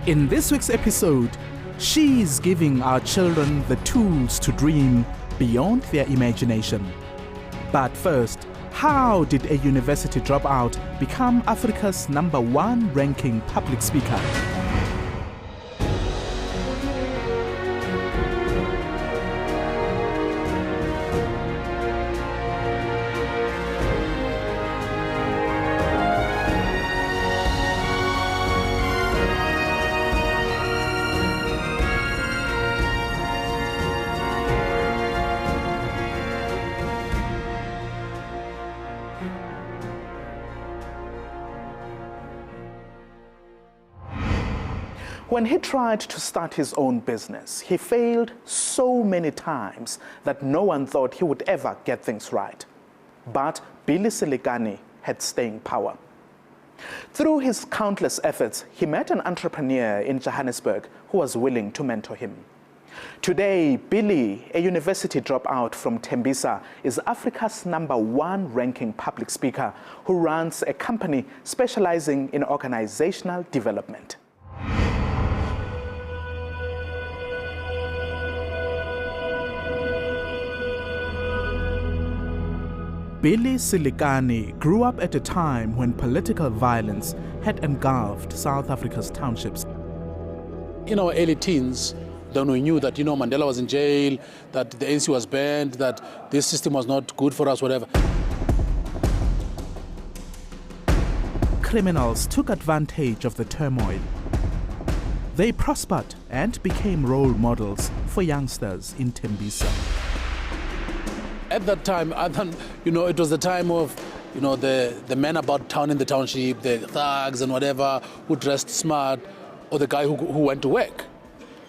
In this week's episode, she's giving our children the tools to dream beyond their imagination. But first, how did a university dropout become Africa's #1 ranking public speaker? When he tried to start his own business, he failed so many times that no one thought he would ever get things right. But Billy Selekane had staying power. Through his countless efforts, he met an entrepreneur in Johannesburg who was willing to mentor him. Today, Billy, a university dropout from Thembisa, is Africa's #1 ranking public speaker who runs a company specializing in organizational development. Billy Selekane grew up at a time when political violence had engulfed South Africa's townships. In our early teens, then we knew that, Mandela was in jail, that the ANC was banned, that this system was not good for us, whatever. Criminals took advantage of the turmoil. They prospered and became role models for youngsters in Thembisa. At that time, it was the time of, the men about town in the township, the thugs and whatever, who dressed smart, or the guy who went to work.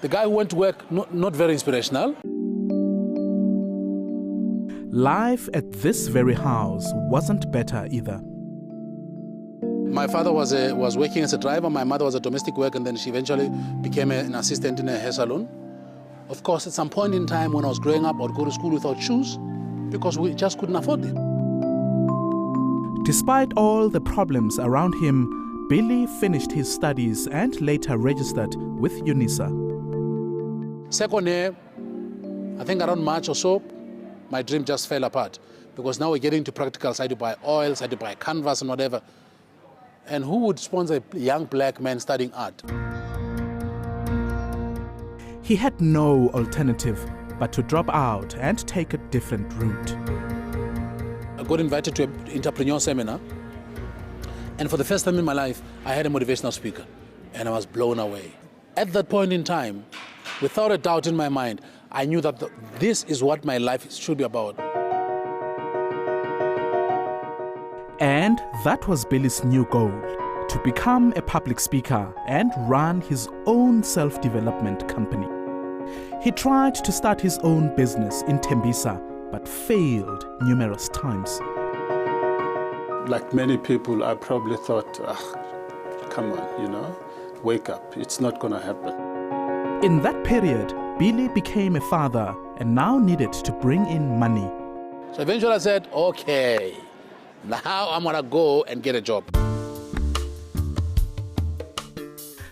The guy who went to work, not very inspirational. Life at this very house wasn't better either. My father was working as a driver, my mother was a domestic worker, and then she eventually became an assistant in a hair salon. Of course, at some point in time when I was growing up, I would go to school without shoes, because we just couldn't afford it. Despite all the problems around him, Billy finished his studies and later registered with UNISA. Second year, I think around March or so, my dream just fell apart, because now we're getting to practicals. I had to buy oils, I had to buy canvas and whatever. And who would sponsor a young black man studying art? He had no alternative but to drop out and take a different route. I got invited to an entrepreneur seminar, and for the first time in my life, I had a motivational speaker, and I was blown away. At that point in time, without a doubt in my mind, I knew that this is what my life should be about. And that was Billy's new goal, to become a public speaker and run his own self-development company. He tried to start his own business in Thembisa, but failed numerous times. Like many people, I probably thought, come on, wake up. It's not going to happen. In that period, Billy became a father and now needed to bring in money. So eventually I said, okay, now I'm going to go and get a job.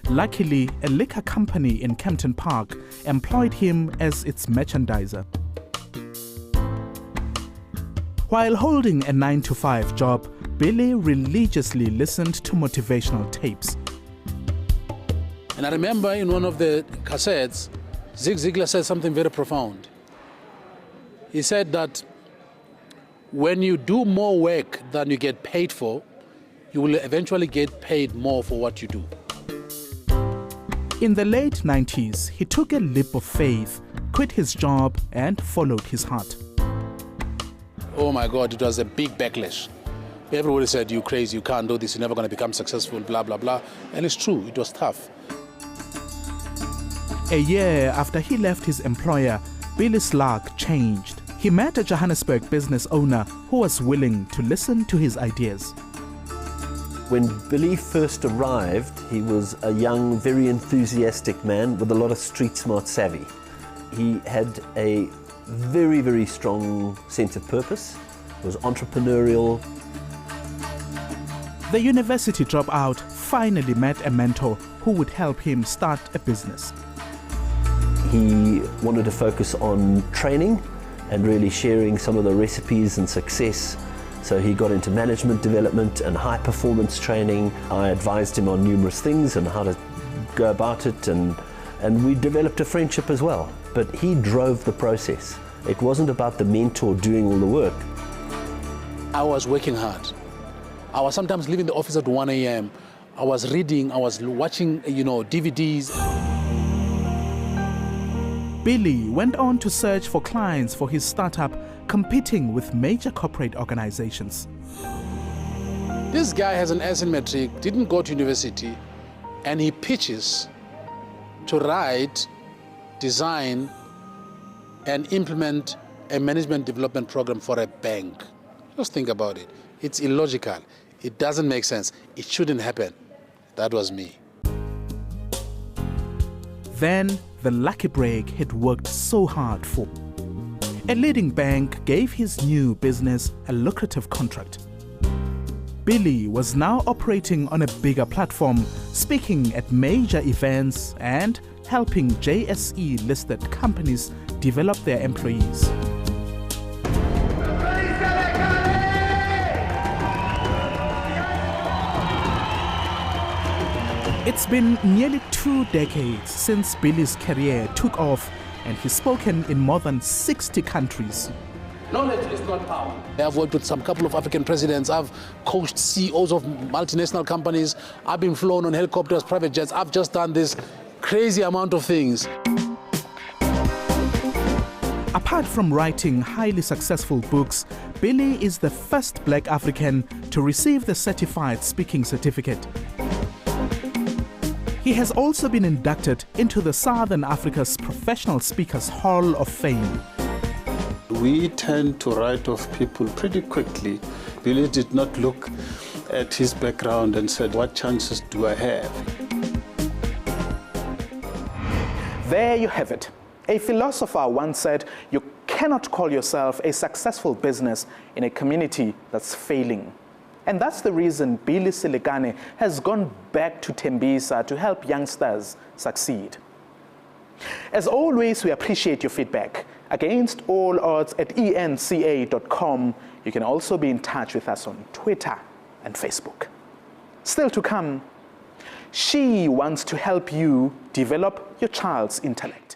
Luckily, a liquor company in Kempton Park employed him as its merchandiser. While holding a 9-to-5 job, Billy religiously listened to motivational tapes. And I remember in one of the cassettes, Zig Ziglar said something very profound. He said that when you do more work than you get paid for, you will eventually get paid more for what you do. In the late 90s, he took a leap of faith, quit his job, and followed his heart. Oh my God, it was a big backlash. Everybody said, "You crazy, you can't do this, you're never going to become successful, blah, blah, blah." And it's true, it was tough. A year after he left his employer, Billy's luck changed. He met a Johannesburg business owner who was willing to listen to his ideas. When Billy first arrived, he was a young, very enthusiastic man with a lot of street smart savvy. He had a very, very strong sense of purpose, was entrepreneurial. The university dropout finally met a mentor who would help him start a business. He wanted to focus on training and really sharing some of the recipes and success. So he got into management development and high performance training. I advised him on numerous things and how to go about it, and we developed a friendship as well. But he drove the process. It wasn't about the mentor doing all the work. I was working hard. I was sometimes leaving the office at 1 a.m. I was reading, I was watching, DVDs. Billy went on to search for clients for his startup, competing with major corporate organizations. This guy has an S in matric, didn't go to university, and he pitches to write, design, and implement a management development program for a bank. Just think about it. It's illogical. It doesn't make sense. It shouldn't happen. That was me. Then the lucky break he'd worked so hard for. A leading bank gave his new business a lucrative contract. Billy was now operating on a bigger platform, speaking at major events and helping JSE-listed companies develop their employees. It's been nearly 2 decades since Billy's career took off, and he's spoken in more than 60 countries. Knowledge is not power. I've worked with some couple of African presidents. I've coached CEOs of multinational companies. I've been flown on helicopters, private jets. I've just done this crazy amount of things. Apart from writing highly successful books, Billy is the first Black African to receive the Certified Speaking Certificate. He has also been inducted into the Southern Africa's Professional Speakers Hall of Fame. We tend to write off people pretty quickly. Billy did not look at his background and said, what chances do I have? There you have it. A philosopher once said, you cannot call yourself a successful business in a community that's failing. And that's the reason Billy Selekane has gone back to Thembisa to help youngsters succeed. As always, we appreciate your feedback. Against all odds at enca.com. You can also be in touch with us on Twitter and Facebook. Still to come, she wants to help you develop your child's intellect.